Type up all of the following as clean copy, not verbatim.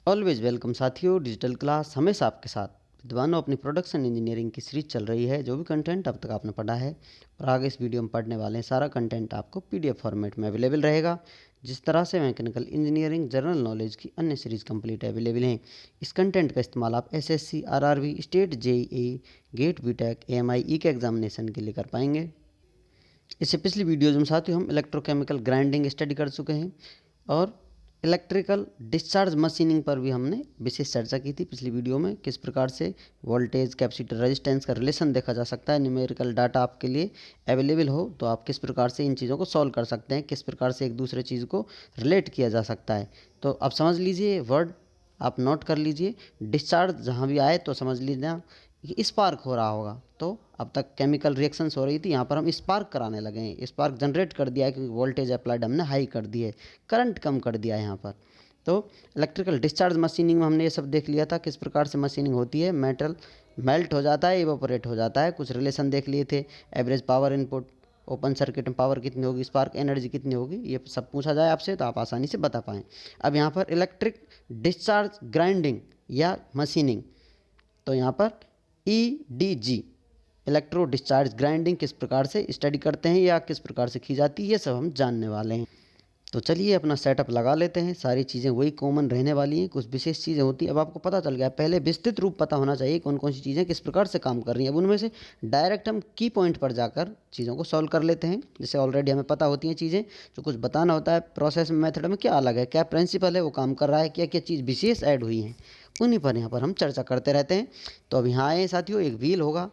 Always welcome साथियों। Digital class हमेशा आपके साथ। विद्वानों, अपनी प्रोडक्शन इंजीनियरिंग की सीरीज चल रही है। जो भी कंटेंट अब तक आपने पढ़ा है और आगे इस वीडियो में पढ़ने वाले हैं, सारा कंटेंट आपको पीडीएफ फॉर्मेट में अवेलेबल रहेगा। जिस तरह से मैकेनिकल इंजीनियरिंग जनरल नॉलेज की अन्य सीरीज कंप्लीट अवेलेबल हैं, इस कंटेंट का इस्तेमाल आप SSC, RRB, state, JEE, GATE, BTech, AMI के एग्जामिनेशन के लिए कर पाएंगे। इससे पिछली वीडियोज़ में साथियों हम इलेक्ट्रोकेमिकल ग्राइंडिंग स्टडी कर चुके हैं और इलेक्ट्रिकल डिस्चार्ज मशीनिंग पर भी हमने विशेष चर्चा की थी पिछली वीडियो में। किस प्रकार से वोल्टेज, कैपेसिटर, रेजिस्टेंस का रिलेशन देखा जा सकता है। न्यूमेरिकल डाटा आपके लिए अवेलेबल हो तो आप किस प्रकार से इन चीज़ों को सॉल्व कर सकते हैं, किस प्रकार से एक दूसरे चीज़ को रिलेट किया जा सकता है। तो आप समझ लीजिए, वर्ड आप नोट कर लीजिए। डिस्चार्ज जहाँ भी आए तो समझ लीजिए कि स्पार्क हो रहा होगा। तो अब तक केमिकल रिएक्शंस हो रही थी, यहाँ पर हम स्पार्क कराने लगे हैं। स्पार्क जनरेट कर दिया है क्योंकि वोल्टेज अप्लाइड हमने हाई कर दी है, करंट कम कर दिया है यहाँ पर। तो इलेक्ट्रिकल डिस्चार्ज मशीनिंग में हमने ये सब देख लिया था किस प्रकार से मशीनिंग होती है। मेटल मेल्ट हो जाता है, इवेपोरेट हो जाता है। कुछ रिलेशन देख लिए थे। Average power input, open circuit में पावर कितनी होगी, स्पार्क एनर्जी कितनी होगी, ये सब पूछा जाए आपसे तो आप आसानी से बता पाएँ। अब यहाँ पर इलेक्ट्रिक डिस्चार्ज ग्राइंडिंग या मशीनिंग, तो यहाँ पर EDG इलेक्ट्रो डिस्चार्ज ग्राइंडिंग किस प्रकार से स्टडी करते हैं या किस प्रकार से की जाती है, ये सब हम जानने वाले हैं। तो चलिए अपना सेटअप लगा लेते हैं। सारी चीज़ें वही कॉमन रहने वाली हैं, कुछ विशेष चीज़ें होती हैं। अब आपको पता चल गया, पहले विस्तृत रूप पता होना चाहिए कौन कौन सी चीज़ें किस प्रकार से काम कर रही हैं। अब उनमें से डायरेक्ट हम की पॉइंट पर जाकर चीज़ों को सॉल्व कर लेते हैं। जैसे ऑलरेडी हमें पता होती हैं चीज़ें, जो कुछ बताना होता है प्रोसेस में, मेथड में क्या अलग है, क्या प्रिंसिपल है वो काम कर रहा है, क्या क्या चीज़ विशेष ऐड हुई हैं, उन्हीं पर यहाँ पर हम चर्चा करते रहते हैं। तो अब यहाँ आए साथियों, एक व्हील होगा।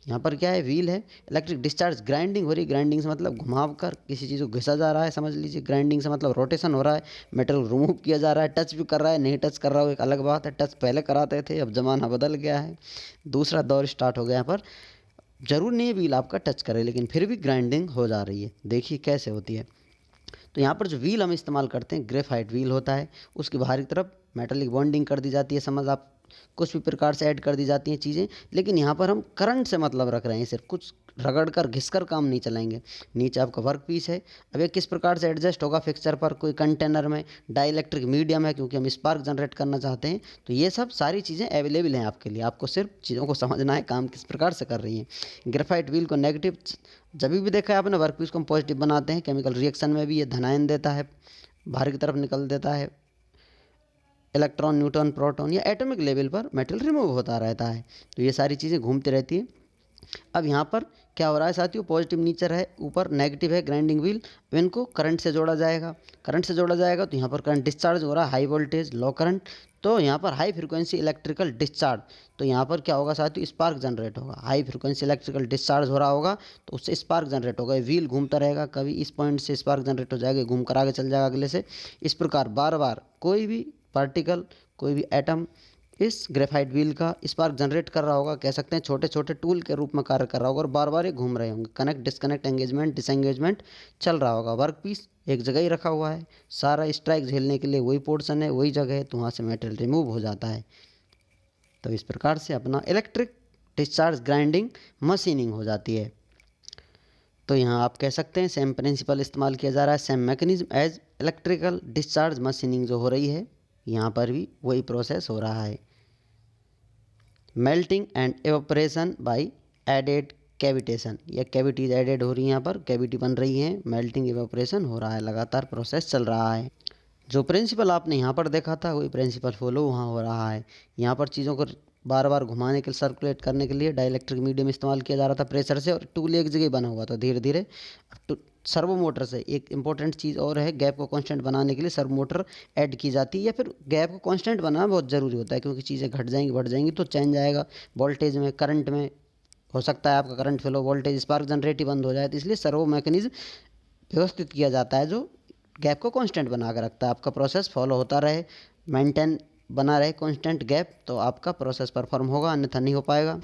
यहाँ पर क्या है, व्हील है। इलेक्ट्रिक डिस्चार्ज ग्राइंडिंग हो रही। ग्राइंडिंग से मतलब घुमाव कर किसी चीज़ को घिसा जा रहा है, समझ लीजिए। ग्राइंडिंग से मतलब रोटेशन हो रहा है, मेटल रिमूव किया जा रहा है। टच भी कर रहा है, नहीं टच कर रहा हो एक अलग बात है। टच पहले कराते थे, अब ज़माना बदल गया है, दूसरा दौर स्टार्ट हो गया। यहाँ पर ज़रूर नहीं है व्हील आपका टच करे, लेकिन फिर भी ग्राइंडिंग हो जा रही है। देखिए कैसे होती है। तो यहाँ पर जो व्हील हम इस्तेमाल करते हैं, ग्रेफाइट व्हील होता है। उसकी बाहरी तरफ मेटालिक बॉन्डिंग कर दी जाती है, समझ आप, कुछ भी प्रकार से ऐड कर दी जाती हैं चीज़ें। लेकिन यहाँ पर हम करंट से मतलब रख रहे हैं, सिर्फ कुछ रगड़ कर घिस कर काम नहीं चलाएंगे। नीचे आपका वर्क पीस है। अब ये किस प्रकार से एडजस्ट होगा फिक्सचर पर, कोई कंटेनर में, डाइलेक्ट्रिक मीडियम है क्योंकि हम स्पार्क जनरेट करना चाहते हैं। तो ये सब सारी चीज़ें अवेलेबल हैं आपके लिए। आपको सिर्फ चीज़ों को समझना है काम किस प्रकार से कर रही हैं। ग्रेफाइट व्हील को नेगेटिव जब भी देखा है आपने, वर्क पीस को हम पॉजिटिव बनाते हैं। केमिकल रिएक्शन में भी ये धनायन देता है, बाहर की तरफ निकल देता है। इलेक्ट्रॉन, न्यूट्रॉन, प्रोटॉन या एटॉमिक लेवल पर मेटल रिमूव होता रहता है। तो ये सारी चीज़ें घूमती रहती हैं। अब यहाँ पर क्या हो रहा है साथियों, पॉजिटिव नीचर है, ऊपर नेगेटिव है ग्राइंडिंग व्हील। अब इनको करंट से जोड़ा जाएगा। करंट से जोड़ा जाएगा तो यहाँ पर करंट डिस्चार्ज हो रहा है, हाई वोल्टेज, लो करंट। तो यहाँ पर हाई फ्रिक्वेंसी इलेक्ट्रिकल डिस्चार्ज, तो यहाँ पर क्या होगा साथियों, स्पार्क जनरेट होगा। हाई फ्रिक्वेंसी इलेक्ट्रिकल डिस्चार्ज हो रहा होगा तो उससे स्पार्क जनरेट होगा। व्हील घूमता रहेगा, कभी इस पॉइंट से स्पार्क जनरेट हो जाएगा, घूम कर आगे चल जाएगा अगले से। इस प्रकार बार बार कोई भी पार्टिकल, कोई भी एटम इस ग्रेफाइट व्हील का स्पार्क जनरेट कर रहा होगा। कह सकते हैं छोटे छोटे टूल के रूप में कार्य कर रहा होगा और बार बार ये घूम रहे होंगे। कनेक्ट, डिस्कनेक्ट, एंगेजमेंट, डिसएंगेजमेंट चल रहा होगा। वर्क पीस एक जगह ही रखा हुआ है, सारा स्ट्राइक झेलने के लिए वही पोर्शन है, वही जगह है, तो वहाँ से मेटेरियल रिमूव हो जाता है। तो इस प्रकार से अपना इलेक्ट्रिक डिस्चार्ज ग्राइंडिंग मशीनिंग हो जाती है। तो यहाँ आप कह सकते हैं सेम प्रिंसिपल इस्तेमाल किया जा रहा है, same mechanism as electrical discharge machining जो हो रही है, यहाँ पर भी वही प्रोसेस हो रहा है। Melting and evaporation by aided cavitation, या कैविटीज एडेड हो रही हैं, यहाँ पर कैविटी बन रही है, मेल्टिंग एवोपरेशन हो रहा है, लगातार प्रोसेस चल रहा है। जो प्रिंसिपल आपने यहाँ पर देखा था वही प्रिंसिपल फॉलो वहाँ हो रहा है। यहाँ पर चीज़ों को बार बार घुमाने के लिए, सर्कुलेट करने के लिए डाइलेक्ट्रिक मीडियम इस्तेमाल किया जा रहा था प्रेशर से, और टूल एक जगह बना हुआ था। धीरे धीरे सर्वो मोटर से एक इंपॉर्टेंट चीज़ और है, गैप को कांस्टेंट बनाने के लिए सर्वो मोटर ऐड की जाती है, या फिर गैप को कांस्टेंट बनाना बहुत ज़रूरी होता है क्योंकि चीज़ें घट जाएंगी, बढ़ जाएंगी तो चेंज आएगा वोल्टेज में, करंट में। हो सकता है आपका current flow, voltage, spark generate ही बंद हो जाए। तो इसलिए सर्वो मैकेनिज्म व्यवस्थित किया जाता है जो गैप को कांस्टेंट बना कर रखता है। आपका प्रोसेस फॉलो होता रहे, मेंटेन बना रहे कांस्टेंट गैप, तो आपका प्रोसेस परफॉर्म होगा, अन्यथा नहीं हो पाएगा।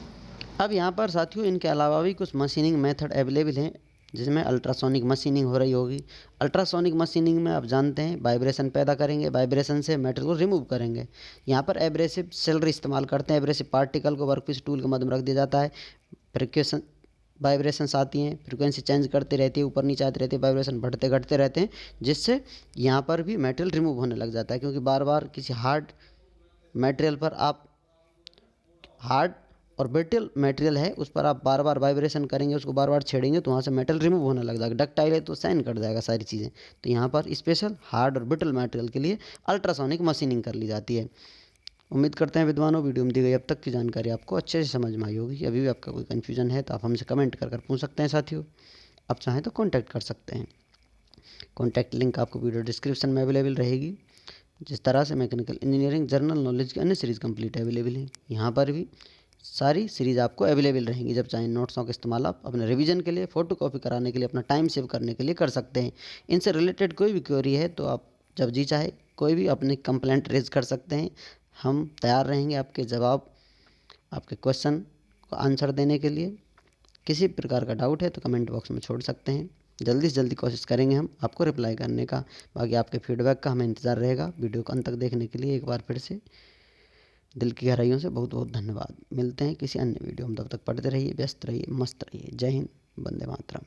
अब यहाँ पर साथियों इनके अलावा भी कुछ मशीनिंग मेथड अवेलेबल हैं, जिसमें अल्ट्रासोनिक मशीनिंग हो रही होगी। अल्ट्रासोनिक मशीनिंग में आप जानते हैं वाइब्रेशन पैदा करेंगे, वाइब्रेशन से मेटल को रिमूव करेंगे। यहाँ पर एब्रेसिव सेलरी इस्तेमाल करते हैं। एब्रेसिव पार्टिकल को वर्कपीस टूल के मध्य में रख दिया जाता है। फ्रिक्वेशन वाइब्रेशंस आती हैं, फ्रीक्वेंसी चेंज करती रहती है, ऊपर नीचे आती रहती है, वाइब्रेशन बढ़ते घटते रहते हैं, जिससे यहाँ पर भी मेटल रिमूव होने लग जाता है। क्योंकि बार बार किसी हार्ड मटेरियल पर आप हार्ड और ब्रिटल मटेरियल है उस पर आप बार बार वाइब्रेशन करेंगे, उसको बार बार छेड़ेंगे तो वहाँ से मेटल रिमूव होने लग जाएगा। डक्टाइल है तो साइन कर जाएगा सारी चीज़ें। तो यहाँ पर स्पेशल हार्ड और ब्रिटल मटेरियल के लिए अल्ट्रासोनिक मशीनिंग कर ली जाती है। उम्मीद करते हैं विद्वानों वीडियो में दी गई अब तक की जानकारी आपको अच्छे से समझ में आई होगी। अभी भी आपका कोई कन्फ्यूजन है तो आप हमसे कमेंट कर पूछ सकते हैं साथियों। आप चाहें तो कॉन्टैक्ट कर सकते हैं। कॉन्टैक्ट लिंक आपको वीडियो डिस्क्रिप्शन में अवेलेबल रहेगी। जिस तरह से मैकेनिकल इंजीनियरिंग जनरल नॉलेज की अन्य सीरीज़ कंप्लीट अवेलेबल है, यहाँ पर भी सारी सीरीज़ आपको अवेलेबल रहेंगी। जब चाहें नोट्सों का इस्तेमाल आप अपने रिवीजन के लिए, फ़ोटो कॉपी कराने के लिए, अपना टाइम सेव करने के लिए कर सकते हैं। इनसे रिलेटेड कोई भी क्वेरी है तो आप जब जी चाहे कोई भी अपनी कंप्लेंट रेज कर सकते हैं। हम तैयार रहेंगे आपके जवाब, आपके क्वेश्चन को आंसर देने के लिए। किसी प्रकार का डाउट है तो कमेंट बॉक्स में छोड़ सकते हैं। जल्दी से जल्दी कोशिश करेंगे हम आपको रिप्लाई करने का। बाकी आपके फीडबैक का हमें इंतज़ार रहेगा। वीडियो को अंत तक देखने के लिए एक बार फिर से दिल की गहराइयों से बहुत बहुत धन्यवाद। मिलते हैं किसी अन्य वीडियो में, तब तक पढ़ते रहिए, व्यस्त रहिए, मस्त रहिए। जय हिंद, वंदे मातरम।